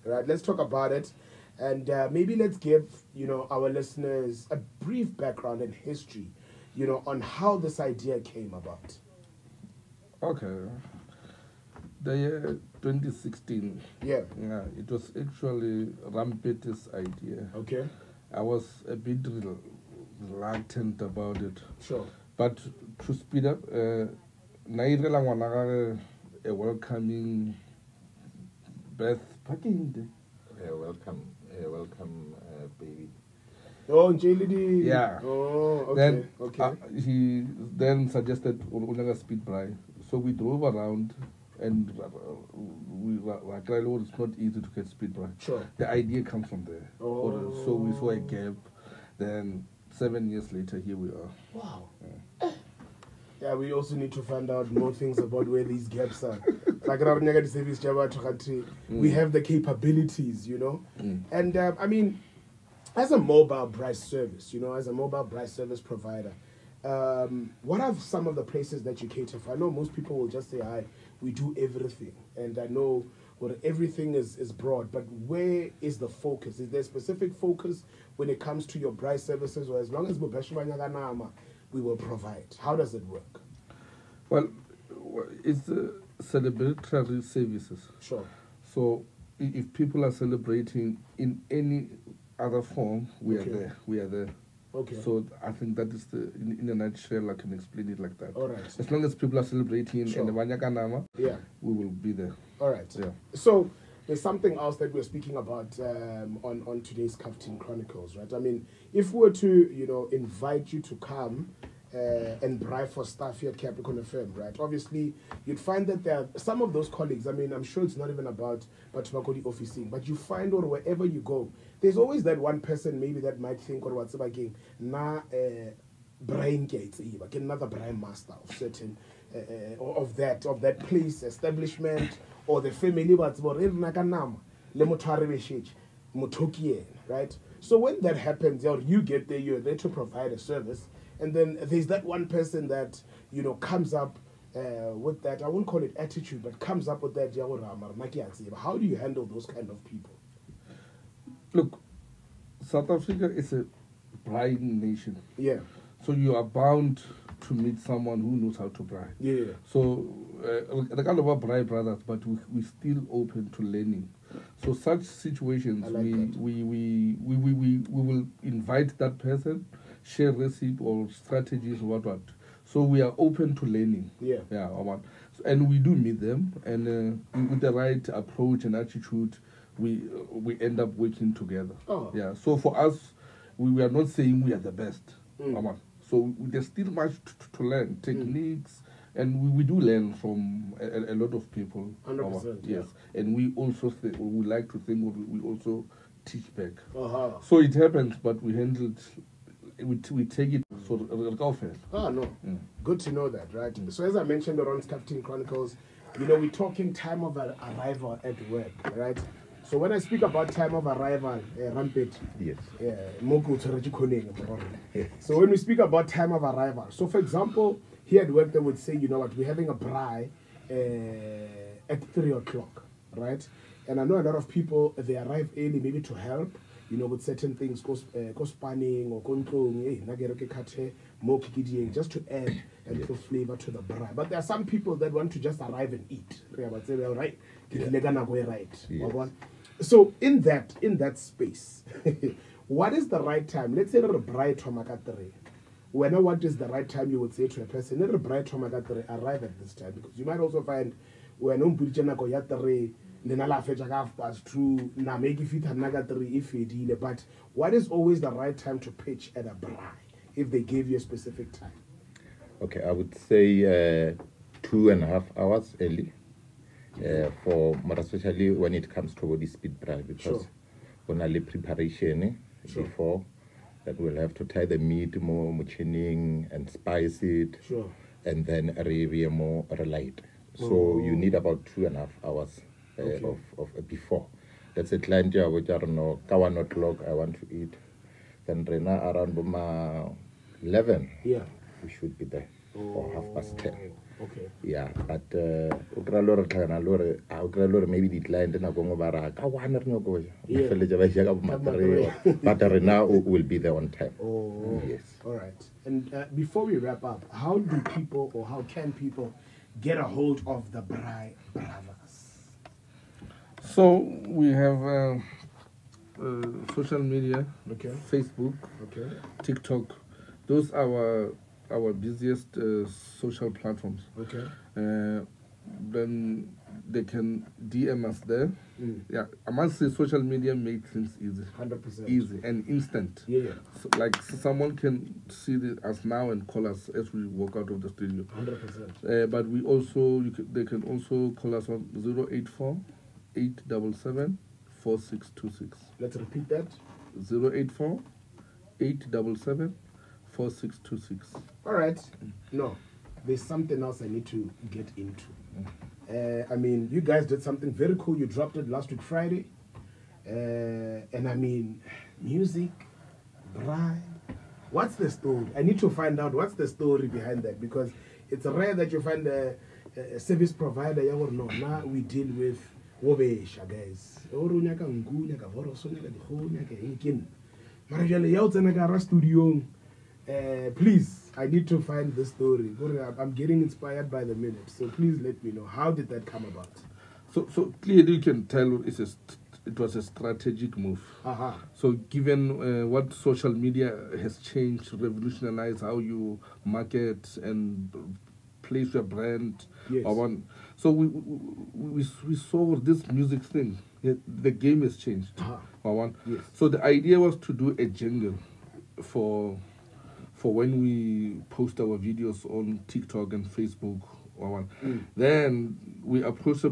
right? Let's talk about it. And maybe let's give, our listeners a brief background and history, on how this idea came about. Okay. The year 2016. Yeah. Yeah, it was actually Rampet's idea. Okay. I was a bit reluctant about it. Sure. But to speed up, Nairela Wanaga, a welcoming birth packing. Welcome, baby. Oh, JLD. Yeah. Oh, okay. Then okay. He then suggested Unaga speed bride. So we drove around, and it's not easy to get speed bride. Sure. The idea comes from there. Oh. So we saw a gap. Then 7 years later, here we are. Wow. Yeah, we also need to find out more things about where these gaps are. We have the capabilities, And I mean, as a mobile bride service, as a mobile bride service provider, what are some of the places that you cater for? I know most people will just say, "Hi, we do everything," and I know everything is broad. But where is the focus? Is there a specific focus when it comes to your bride services, or as long as we will provide? How does it work? Well, it's celebratory services. Sure. So if people are celebrating in any other form, we Okay. are there. We are there. Okay. So I think that is in a nutshell, I can explain it like that. All right. As long as people are celebrating Sure. in the Wanyakanama, Yeah. we will be there. All right. Yeah. So there's something else that we're speaking about on today's Capricorn Chronicles, right? I mean, if we were to, invite you to come and bribe for staff here at Capricorn FM, right? Obviously, you'd find that there are some of those colleagues. I mean, I'm sure it's not even about Batumakodi officing, but you find, or wherever you go, there's always that one person maybe that might think, or what's about brain gates, another brain master of certain of that place, establishment, or the family, right? So when that happens, you get there, you're there to provide a service. And then there's that one person that, comes up with that, I won't call it attitude, but comes up with that. How do you handle those kind of people? Look, South Africa is a bride nation. Yeah. So you are bound to meet someone who knows how to bride. Yeah. So the kind of a bride brothers, but we're still open to learning. So such situations, we will invite that person, share recipe or strategies or what. So we are open to learning. Yeah. And we do meet them, and with the right approach and attitude, we end up working together. Oh. Yeah. So for us, we are not saying we are the best. So there's still much to learn, techniques, and we do learn from a lot of people. 100%. Yes. And we also we like to think we also teach back. Uh-huh. So it happens, but we handle it. We take it so go. Oh, no. Good to know that, right? So as I mentioned around Capricorn Chronicles, we're talking time of arrival at work, right? So when I speak about time of arrival, Rampage, Yes. So when we speak about time of arrival, so for example, here at work they would say, we're having a braai at 3 o'clock, right? And I know a lot of people, they arrive early maybe to help, with certain things, go spanning or just to add a little flavor to the braai. But there are some people that want to just arrive and eat. Right? Yes. So in that space, what is the right time? Let's say a bright Tomakatare. What is the right time you would say to a person, let a bright Tomakatare arrive at this time? Because you might also find when but what is always the right time to pitch at a braai if they gave you a specific time? Okay, I would say 2.5 hours early. For more especially when it comes to the speed bride, because only preparation before that we'll have to tie the meat more machining and spice it, and then more relight. So you need about 2.5 hours of before. That's a client which I don't know 1 o'clock I want to eat. Then around 11 we should be there or 10:30. Okay. Yeah, but maybe the client na go bara ka one re no go Yeah. but now will be there on time. Oh, yes. All right. And before we wrap up, how do people or how can people get a hold of the Braai Brothers? So we have social media, Okay. Facebook, Okay. TikTok. Those are our busiest social platforms. Okay. Then they can DM us there. Yeah, I must say social media makes things easy. 100%. Easy and instant. Yeah. So, like someone can see us now and call us as we walk out of the studio. 100%. But we also, they can also call us on 084 877 4626. Let's repeat that. 084 877 4626. All right. No, there's something else I need to get into. I mean, you guys did something very cool. You dropped it last week Friday. And I mean, music, Braai. What's the story? I need to find out what's the story behind that, because it's rare that you find a service provider. Now we deal with Wobesha, guys. Please, I need to find the story. I'm getting inspired by the minute. So please let me know. How did that come about? So clearly you can tell it was a strategic move. So given what social media has changed, revolutionized how you market and place your brand. Yes. So we saw this music thing. The game has changed. Yes. So the idea was to do a jingle for when we post our videos on TikTok and Facebook. Then we approached